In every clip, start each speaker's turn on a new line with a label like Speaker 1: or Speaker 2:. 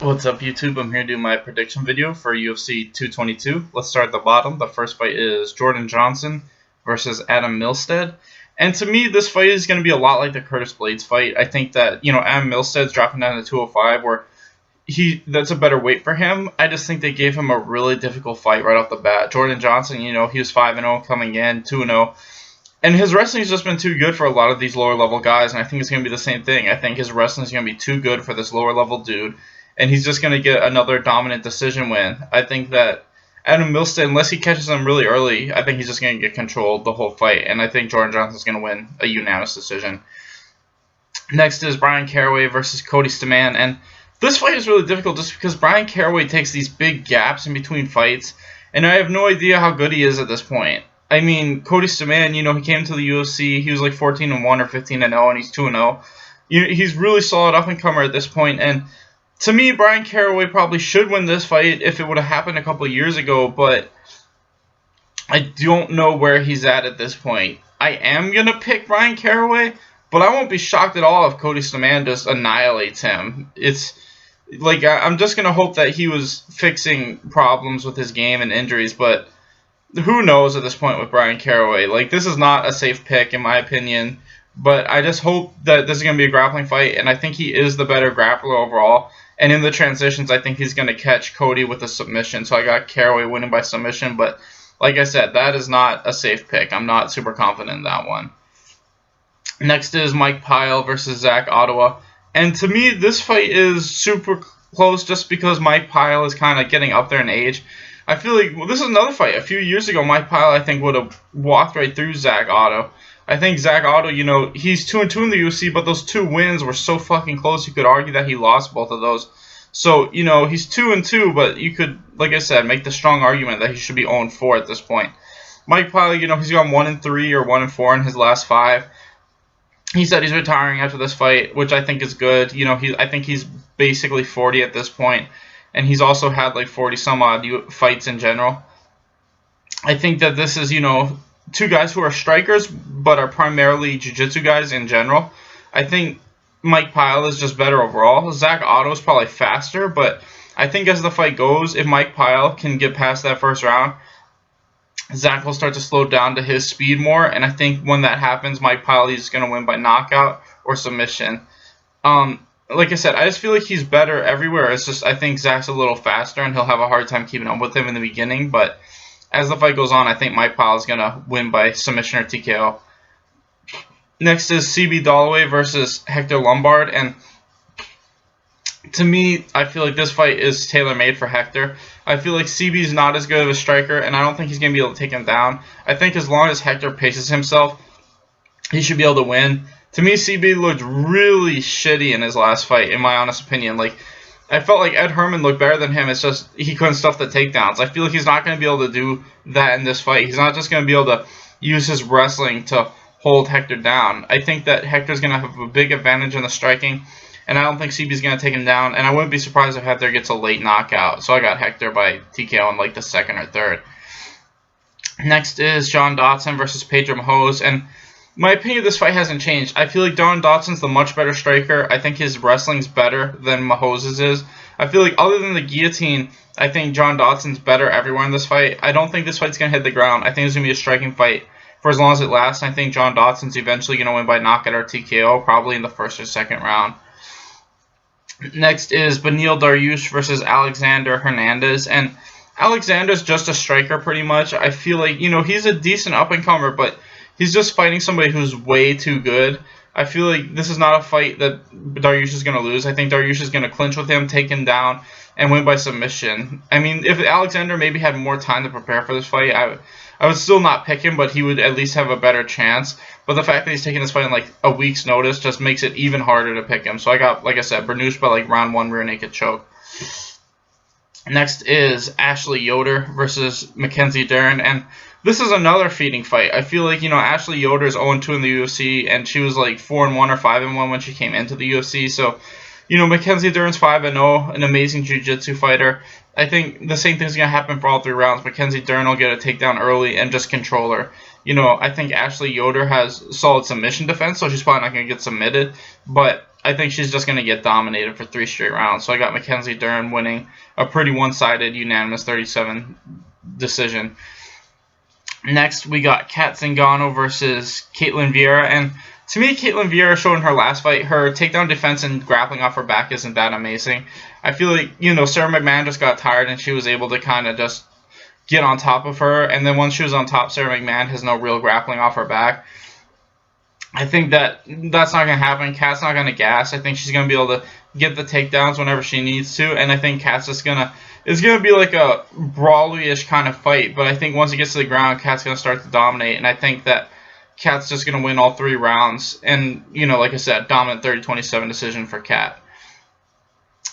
Speaker 1: What's up, YouTube? I'm here to do my prediction video for UFC 222. Let's start at the bottom. The first fight is Jordan Johnson versus Adam Milstead. And to me, this fight is going to be a lot like the Curtis Blaydes fight. I think that, Adam Milstead's dropping down to 205, where that's a better weight for him. I just think they gave him a really difficult fight right off the bat. Jordan Johnson, he was 5-0 coming in, 2-0. And his wrestling's just been too good for a lot of these lower level guys, and I think it's going to be the same thing. I think his wrestling's going to be too good for this lower level dude, and he's just going to get another dominant decision win. I think that Adam Milstead, unless he catches him really early, I think he's just going to get controlled the whole fight, and I think Jordan Johnson's going to win a unanimous decision. Next is Bryan Caraway versus Cody Stamann, and this fight is really difficult just because Bryan Caraway takes these big gaps in between fights, and I have no idea how good he is at this point. I mean, Cody Stamann, he came to the UFC, he was like 14-1 or 15-0, and he's 2-0. He's really solid up-and-comer at this point, and to me, Bryan Caraway probably should win this fight if it would have happened a couple of years ago, but I don't know where he's at this point. I am going to pick Bryan Caraway, but I won't be shocked at all if Cody Stamann just annihilates him. It's like, I'm just going to hope that he was fixing problems with his game and injuries, but who knows at this point with Bryan Caraway. Like, this is not a safe pick in my opinion, but I just hope that this is going to be a grappling fight, and I think he is the better grappler overall. And in the transitions, I think he's going to catch Cody with a submission, so I got Caraway winning by submission, but like I said, that is not a safe pick. I'm not super confident in that one. Next is Mike Pyle versus Zach Ottawa, and to me, this fight is super close just because Mike Pyle is kind of getting up there in age. I feel like, well, this is another fight. A few years ago, Mike Pyle, I think, would have walked right through Zach Otto. I think Zach Otto, he's 2-2 in the UFC, but those 2 wins were so fucking close, you could argue that he lost both of those. So, he's 2-2, but you could, like I said, make the strong argument that he should be 0-4 at this point. Mike Pyle, he's gone 1-3 or 1-4 in his last 5. He said he's retiring after this fight, which I think is good. I think he's basically 40 at this point. And he's also had like 40-some-odd fights in general. I think that this is, 2 guys who are strikers, but are primarily jiu-jitsu guys in general. I think Mike Pyle is just better overall. Zach Otto is probably faster, but I think as the fight goes, if Mike Pyle can get past that first round, Zach will start to slow down to his speed more. And I think when that happens, Mike Pyle is going to win by knockout or submission. Like I said, I just feel like he's better everywhere. It's just I think Zach's a little faster, and he'll have a hard time keeping up with him in the beginning. But as the fight goes on, I think Mike Pyle is going to win by submission or TKO. Next is CB Dollaway versus Hector Lombard. And to me, I feel like this fight is tailor-made for Hector. I feel like CB's not as good of a striker, and I don't think he's going to be able to take him down. I think as long as Hector paces himself, he should be able to win. To me, CB looked really shitty in his last fight, in my honest opinion. Like, I felt like Ed Herman looked better than him. It's just he couldn't stuff the takedowns. I feel like he's not going to be able to do that in this fight. He's not just going to be able to use his wrestling to hold Hector down. I think that Hector's going to have a big advantage in the striking, and I don't think CB's going to take him down. And I wouldn't be surprised if Hector gets a late knockout. So I got Hector by TKO in like the 2nd or 3rd. Next is John Dodson versus Pedro Mahoz, and my opinion of this fight hasn't changed. I feel like John Dodson's the much better striker. I think his wrestling's better than Mahoz's is. I feel like other than the guillotine, I think John Dodson's better everywhere in this fight. I don't think this fight's going to hit the ground. I think it's going to be a striking fight for as long as it lasts. I think John Dodson's eventually going to win by knockout or TKO, probably in the 1st or 2nd round. Next is Beneil Dariush versus Alexander Hernandez. And Alexander's just a striker pretty much. I feel like, he's a decent up-and-comer, but he's just fighting somebody who's way too good. I feel like this is not a fight that Dariush is going to lose. I think Dariush is going to clinch with him, take him down, and win by submission. I mean, if Alexander maybe had more time to prepare for this fight, I would still not pick him, but he would at least have a better chance. But the fact that he's taking this fight in like a week's notice just makes it even harder to pick him. So I got, like I said, Dariush by like round 1 rear naked choke. Next is Ashley Yoder versus Mackenzie Dern, and this is another feeding fight. I feel like, Ashley Yoder is 0-2 in the UFC, and she was like 4-1 or 5-1 when she came into the UFC. So, Mackenzie Dern's 5-0, an amazing jiu-jitsu fighter. I think the same thing's going to happen for all 3 rounds. Mackenzie Dern will get a takedown early and just control her. I think Ashley Yoder has solid submission defense, so she's probably not going to get submitted. But I think she's just going to get dominated for 3 straight rounds. So I got Mackenzie Dern winning a pretty one-sided, unanimous 37 decision. Next, we got Cat Zingano versus Ketlen Vieira. And to me, Ketlen Vieira showed in her last fight, her takedown defense and grappling off her back isn't that amazing. I feel like, Sarah McMahon just got tired and she was able to kind of just get on top of her. And then once she was on top, Sarah McMahon has no real grappling off her back. I think that's not going to happen. Kat's not going to gas. I think she's going to be able to get the takedowns whenever she needs to. And I think Kat's just going to... It's going to be like a brawly-ish kind of fight. But I think once it gets to the ground, Kat's going to start to dominate. And I think that Kat's just going to win all 3 rounds. And, like I said, dominant 30-27 decision for Kat.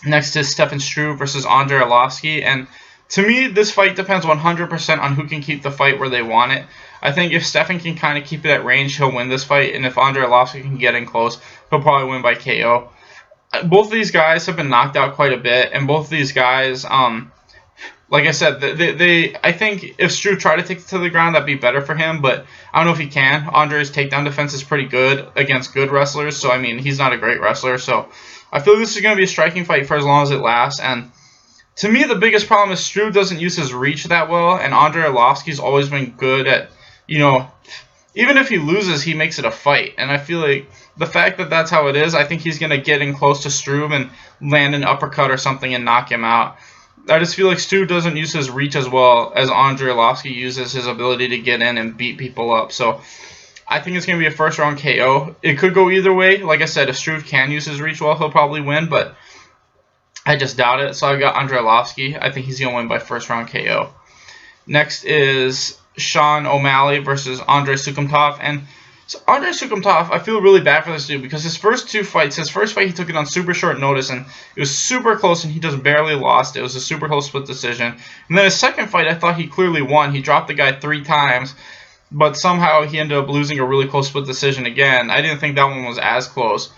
Speaker 1: Next is Stefan Struve versus Andrei Arlovski. And to me, this fight depends 100% on who can keep the fight where they want it. I think if Stefan can kind of keep it at range, he'll win this fight. And if Andrei Arlovski can get in close, he'll probably win by KO. Both of these guys have been knocked out quite a bit. And both of these guys, like I said, I think if Struve tried to take it to the ground, that'd be better for him. But I don't know if he can. Andrei's takedown defense is pretty good against good wrestlers. So, I mean, he's not a great wrestler. So, I feel this is going to be a striking fight for as long as it lasts. And to me, the biggest problem is Struve doesn't use his reach that well. And Andrei Arlovski's always been good at... even if he loses, he makes it a fight. And I feel like the fact that that's how it is, I think he's going to get in close to Struve and land an uppercut or something and knock him out. I just feel like Struve doesn't use his reach as well as Andrei Arlovski uses his ability to get in and beat people up. So I think it's going to be a first-round KO. It could go either way. Like I said, if Struve can use his reach well, he'll probably win. But I just doubt it. So I've got Andrei Arlovski. I think he's going to win by first-round KO. Next is Sean O'Malley versus Andrei Sukhumtov. And so Andrei Sukhumtov, I feel really bad for this dude because his first 2 fights, his first fight he took it on super short notice and it was super close and he just barely lost. It was a super close split decision. And then his second fight, I thought he clearly won. He dropped the guy 3 times, but somehow he ended up losing a really close split decision again. I didn't think that one was as close.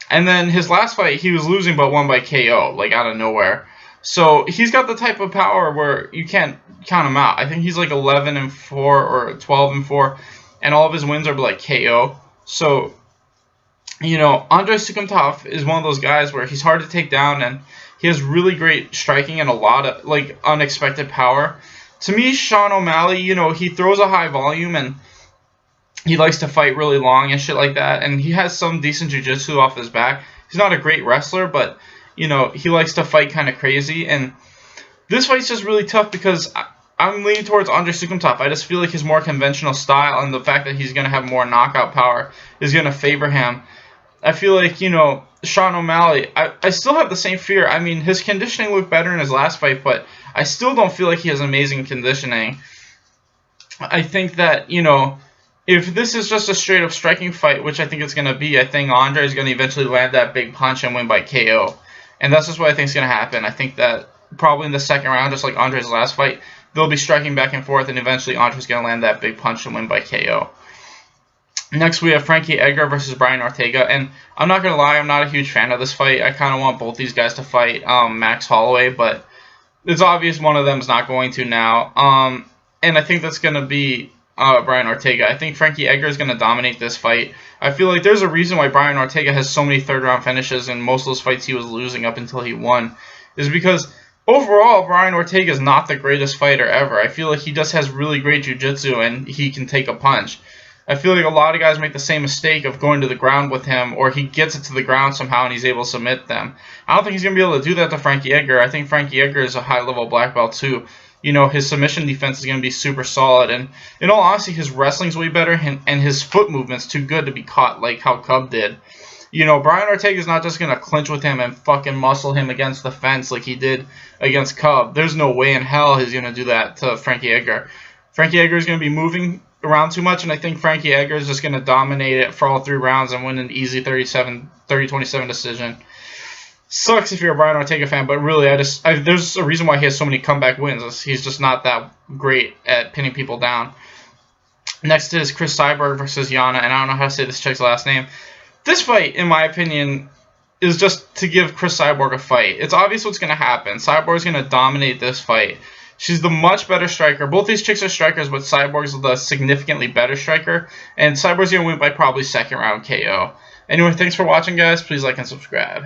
Speaker 1: And then his last fight, he was losing but won by KO, like out of nowhere. So he's got the type of power where you can't count him out. I think he's like 11-4 or 12-4, and all of his wins are like KO. So, Andrei Sukhumtov is one of those guys where he's hard to take down, and he has really great striking and a lot of like unexpected power. To me, Sean O'Malley, he throws a high volume and he likes to fight really long and shit like that, and he has some decent jiu-jitsu off his back. He's not a great wrestler, but he likes to fight kind of crazy. And this fight's just really tough because I'm leaning towards Andrei Sukhumtov. I just feel like his more conventional style and the fact that he's going to have more knockout power is going to favor him. I feel like, Sean O'Malley, I still have the same fear. I mean, his conditioning looked better in his last fight, but I still don't feel like he has amazing conditioning. I think that, if this is just a straight-up striking fight, which I think it's going to be, I think Andrei is going to eventually land that big punch and win by KO. And that's just what I think is going to happen. I think that probably in the second round, just like Andrei's last fight, they'll be striking back and forth, and eventually Andrei's going to land that big punch and win by KO. Next, we have Frankie Edgar versus Brian Ortega. And I'm not going to lie, I'm not a huge fan of this fight. I kind of want both these guys to fight Max Holloway, but it's obvious one of them is not going to now. And I think that's going to be Brian Ortega. I think Frankie Edgar is going to dominate this fight. I feel like there's a reason why Brian Ortega has so many third-round finishes, and most of those fights he was losing up until he won, is because overall, Brian Ortega is not the greatest fighter ever. I feel like he just has really great jiu-jitsu, and he can take a punch. I feel like a lot of guys make the same mistake of going to the ground with him, or he gets it to the ground somehow and he's able to submit them. I don't think he's going to be able to do that to Frankie Edgar. I think Frankie Edgar is a high-level black belt too. His submission defense is going to be super solid. And in all honesty, his wrestling's way better, and his foot movement's too good to be caught like how Cub did. Brian Ortega's not just going to clinch with him and fucking muscle him against the fence like he did against Cub. There's no way in hell he's going to do that to Frankie Edgar. Frankie Edgar is going to be moving around too much, and I think Frankie Edgar is just going to dominate it for all 3 rounds and win an easy 30-27 decision. Sucks if you're a Brian Ortega fan, but really, there's a reason why he has so many comeback wins. He's just not that great at pinning people down. Next is Chris Cyborg versus Yana, and I don't know how to say this chick's last name. This fight, in my opinion, is just to give Chris Cyborg a fight. It's obvious what's going to happen. Cyborg's going to dominate this fight. She's the much better striker. Both these chicks are strikers, but Cyborg's the significantly better striker, and Cyborg's going to win by probably second round KO. Anyway, thanks for watching, guys. Please like and subscribe.